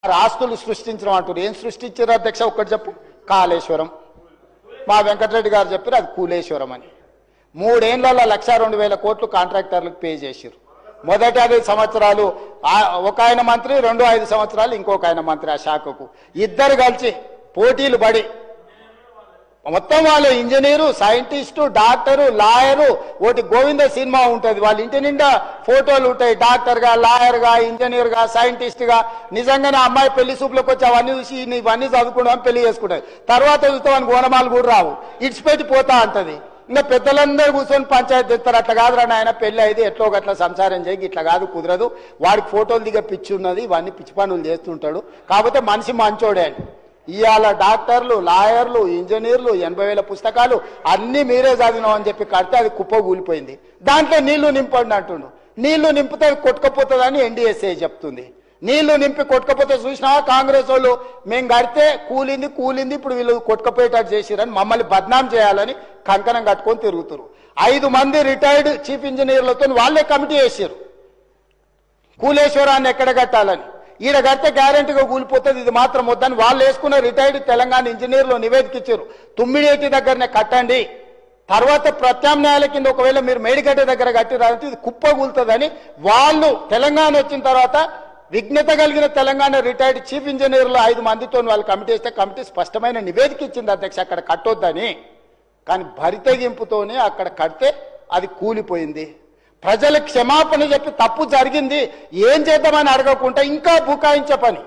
ఆస్తులు సృష్టించడం అంటారు. ఏం సృష్టించారు అధ్యక్ష ఒక్కటి చెప్పు. కాళేశ్వరం. మా వెంకటరెడ్డి గారు చెప్పారు అది కూలేశ్వరం అని. 3 ఏళ్లలో 1,02,000 కోట్లు కాంట్రాక్టర్లకు పే చేశారు. మొదటి 5 సంవత్సరాలు ఒక ఆయన మంత్రి, 5 సంవత్సరాలు ఇంకొక ఆయన మంత్రి. ఆ శాఖకు ఇద్దరు కలిసి పోటీలు పడి మొత్తం వాళ్ళు ఇంజనీరు, సైంటిస్టు, డాక్టరు, లాయరు, ఒకటి గోవింద సినిమా ఉంటుంది. వాళ్ళ ఇంటి నిండా ఫోటోలు ఉంటాయి. డాక్టర్గా, లాయర్గా, ఇంజనీర్గా, సైంటిస్ట్గా. నిజంగానే అమ్మాయి పెళ్లి సూపులకు వచ్చి అవన్నీ చూసి ఇవన్నీ చదువుకుంటాం, పెళ్లి చేసుకుంటాయి. తర్వాత చూస్తామని గోనమాలు కూడా రావు, ఇడిచిపెట్టి పోతా అంటది. ఇంకా పెద్దలందరూ కూర్చొని పంచాయతీ తెస్తారు. అట్లా కాదురా నాయన, పెళ్లి అయితే ఎట్లో గట్లా సంసారం చేయి, ఇట్లా కాదు, కుదరదు. వాడికి ఫోటోలు దిగ పిచ్చి ఉన్నది, ఇవన్నీ పిచ్చి పనులు చేస్తుంటాడు. కాకపోతే మనిషి మంచోడే అని. ఇవాళ డాక్టర్లు, లాయర్లు, ఇంజనీర్లు 80,000 పుస్తకాలు అన్నీ మీరే చదివినాం అని చెప్పి కడితే అది కుప్ప కూలిపోయింది. దాంట్లో నీళ్లు నింపండి అంటుండు. నీళ్లు నింపితే కొట్టుకపోతుందని ఎన్డీఎస్ఏ చెప్తుంది. నీళ్లు నింపి కొట్టుకపోతే చూసినా కాంగ్రెస్ వాళ్ళు మేము కడితే కూలింది ఇప్పుడు వీళ్ళు కొట్టుకపోయేటట్టు చేసిరని మమ్మల్ని బద్నాం చేయాలని కంకణం కట్టుకొని తిరుగుతారు. 5 మంది రిటైర్డ్ చీఫ్ ఇంజనీర్లతో వాళ్ళే కమిటీ వేసారు కూలేశ్వరాన్ని ఎక్కడ కట్టాలని. ఈడ కడితే గ్యారెంటీగా కూలిపోతుంది, ఇది మాత్రం వద్దని వాళ్ళు వేసుకున్న రిటైర్డ్ తెలంగాణ ఇంజనీర్లు నివేదిక ఇచ్చారు. తుమ్మిడేటి దగ్గరనే కట్టండి, తర్వాత ప్రత్యామ్నాయాల కింద ఒకవేళ మీరు మేడిగడ్డ దగ్గర కట్టిరంటే ఇది కుప్ప కూలుతుందని వాళ్ళు తెలంగాణ వచ్చిన తర్వాత విఘ్నత కలిగిన తెలంగాణ రిటైర్డ్ చీఫ్ ఇంజనీర్లు 5 మందితో వాళ్ళు కమిటీ వేస్తే కమిటీ స్పష్టమైన నివేదిక ఇచ్చింది అధ్యక్ష అక్కడ కట్టొద్దని. కానీ భరితెగింపుతోనే అక్కడ కడితే అది కూలిపోయింది. ప్రజలకు క్షమాపణ చెప్పి తప్పు జరిగింది ఏం చేద్దామని అడగకుండా ఇంకా బుకాయించే పని.